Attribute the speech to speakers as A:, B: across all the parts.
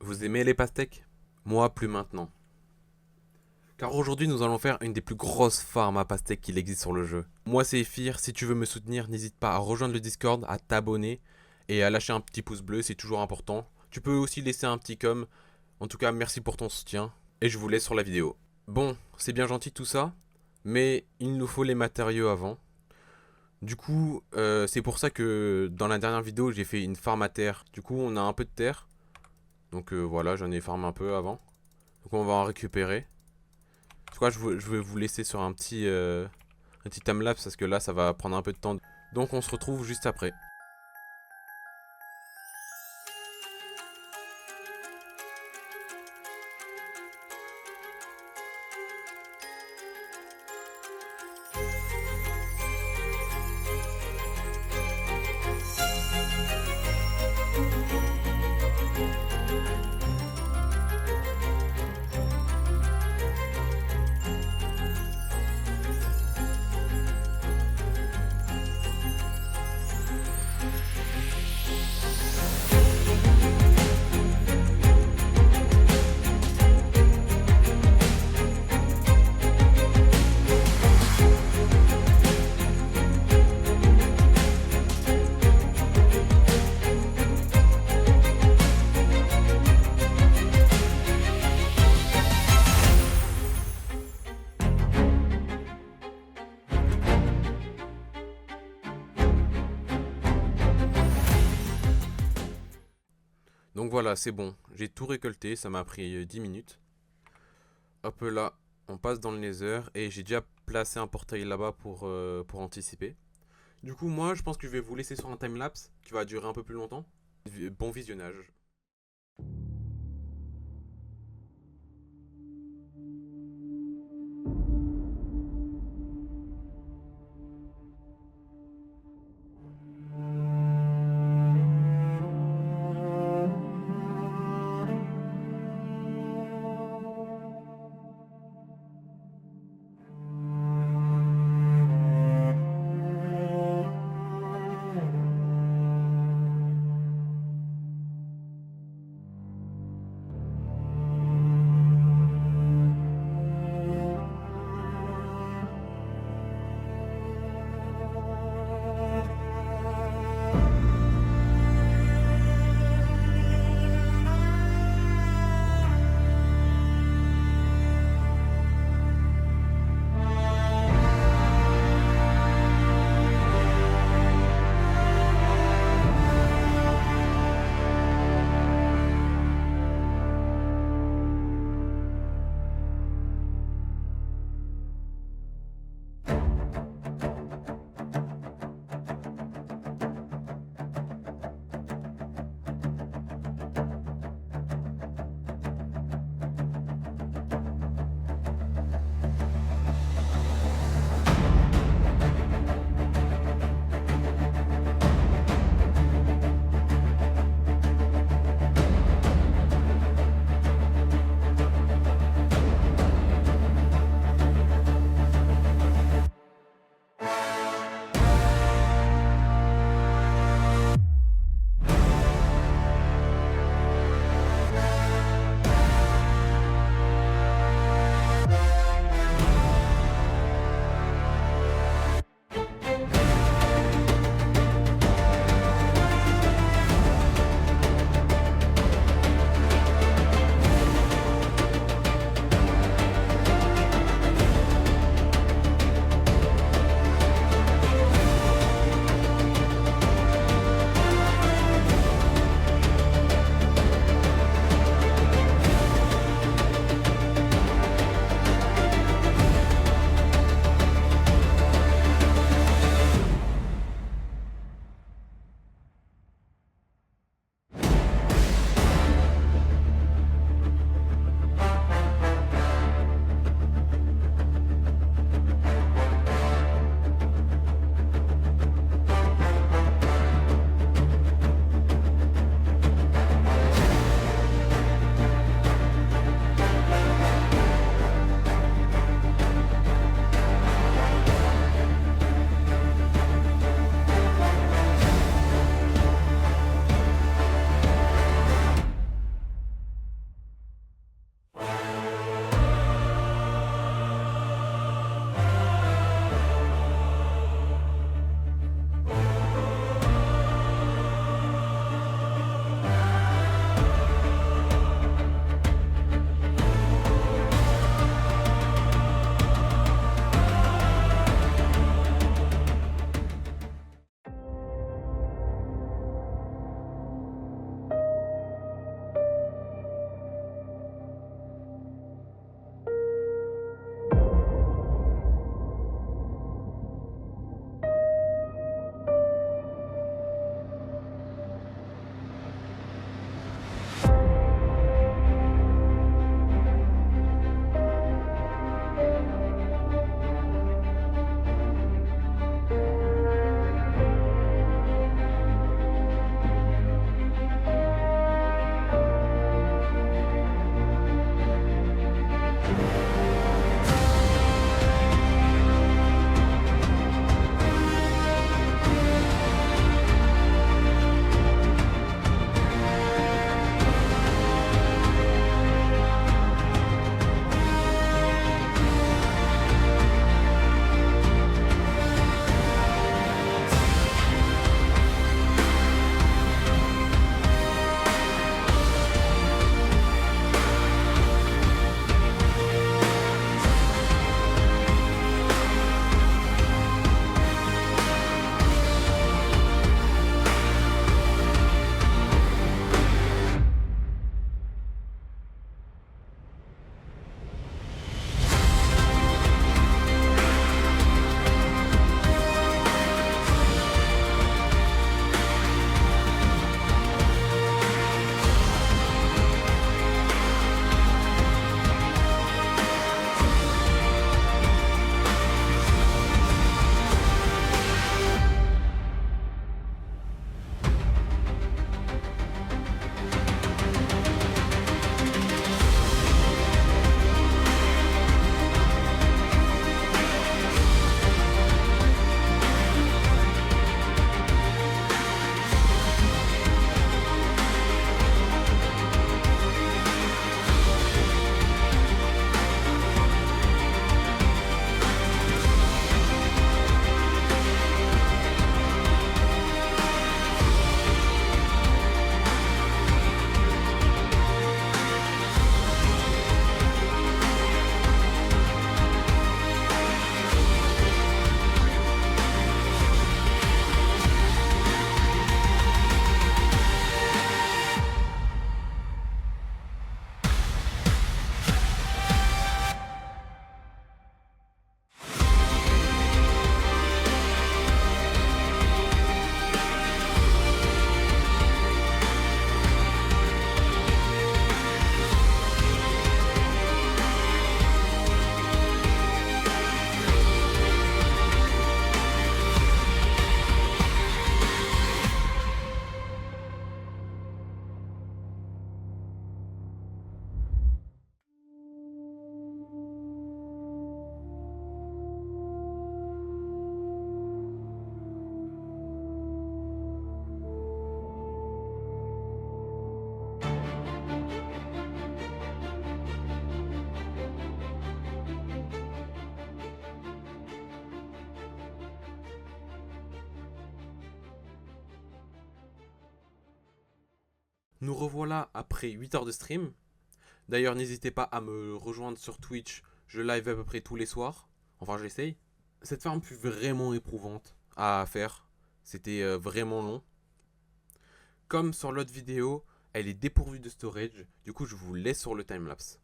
A: Vous aimez les pastèques? Moi, plus maintenant. Car aujourd'hui, nous allons faire une des plus grosses farms à pastèques qu'il existe sur le jeu. Moi, c'est Ephir. Si tu veux me soutenir, n'hésite pas à rejoindre le Discord, à t'abonner et à lâcher un petit pouce bleu, c'est toujours important. Tu peux aussi laisser un petit com. En tout cas, merci pour ton soutien. Et je vous laisse sur la vidéo. Bon, c'est bien gentil tout ça, mais il nous faut les matériaux avant. Du coup, c'est pour ça que dans la dernière vidéo, j'ai fait une farm à terre. Du coup, on a un peu de terre. Donc voilà, j'en ai farmé un peu avant. Donc on va en récupérer. En tout cas, je vais vous laisser sur un petit timelapse parce que là, ça va prendre un peu de temps. Donc on se retrouve juste après. Donc voilà, c'est bon. J'ai tout récolté, ça m'a pris 10 minutes. Hop là, on passe dans le nether et j'ai déjà placé un portail là-bas pour anticiper. Du coup, moi, je pense que je vais vous laisser sur un timelapse qui va durer un peu plus longtemps. Bon visionnage. Nous revoilà après 8 heures de stream. D'ailleurs, n'hésitez pas à me rejoindre sur Twitch. Je live à peu près tous les soirs. Enfin, j'essaye. Cette farm fut vraiment éprouvante à faire. C'était vraiment long. Comme sur l'autre vidéo, elle est dépourvue de storage. Du coup, je vous laisse sur le timelapse.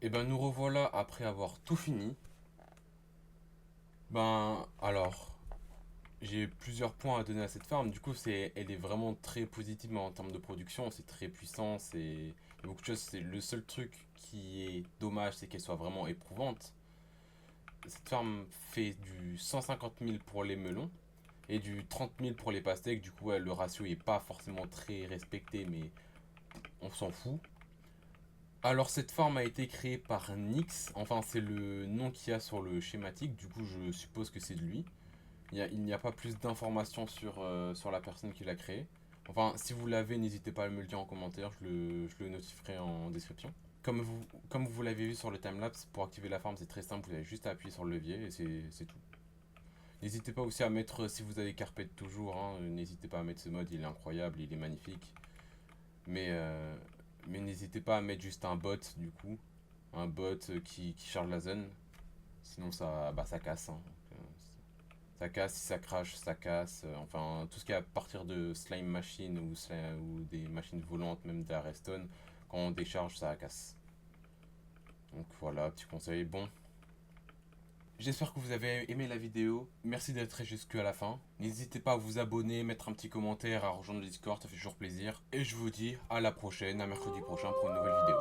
A: Et ben nous revoilà après avoir tout fini. Alors, j'ai plusieurs points à donner à cette farm. Du coup, elle est vraiment très positive en termes de production. C'est très puissant. Il y a beaucoup de choses. C'est le seul truc qui est dommage, c'est qu'elle soit vraiment éprouvante. Cette farm fait du 150 000 pour les melons et du 30 000 pour les pastèques. Du coup, ouais, le ratio est pas forcément très respecté, mais on s'en fout. Alors cette farm a été créée par Nyx, enfin c'est le nom qu'il y a sur le schématique, du coup je suppose que c'est de lui. Il n'y a pas plus d'informations sur la personne qui l'a créée. Enfin si vous l'avez, n'hésitez pas à me le dire en commentaire, je le notifierai en description. Comme vous l'avez vu sur le timelapse, pour activer la farm c'est très simple, vous avez juste à appuyer sur le levier et c'est tout. N'hésitez pas aussi à mettre, si vous avez Carpet toujours, hein, n'hésitez pas à mettre ce mode, il est incroyable, il est magnifique. Mais, euh, mais n'hésitez pas à mettre juste un bot du coup. Un bot qui charge la zone. Sinon ça casse. Hein. Ça casse, si ça crash, ça casse. Enfin, tout ce qui est à partir de slime machine ou des machines volantes, même des Redstone, quand on décharge, ça casse. Donc voilà, petit conseil. Bon, j'espère que vous avez aimé la vidéo. Merci d'être resté jusqu'à la fin. N'hésitez pas à vous abonner, mettre un petit commentaire, à rejoindre le Discord, ça fait toujours plaisir. Et je vous dis à la prochaine, à mercredi prochain pour une nouvelle vidéo.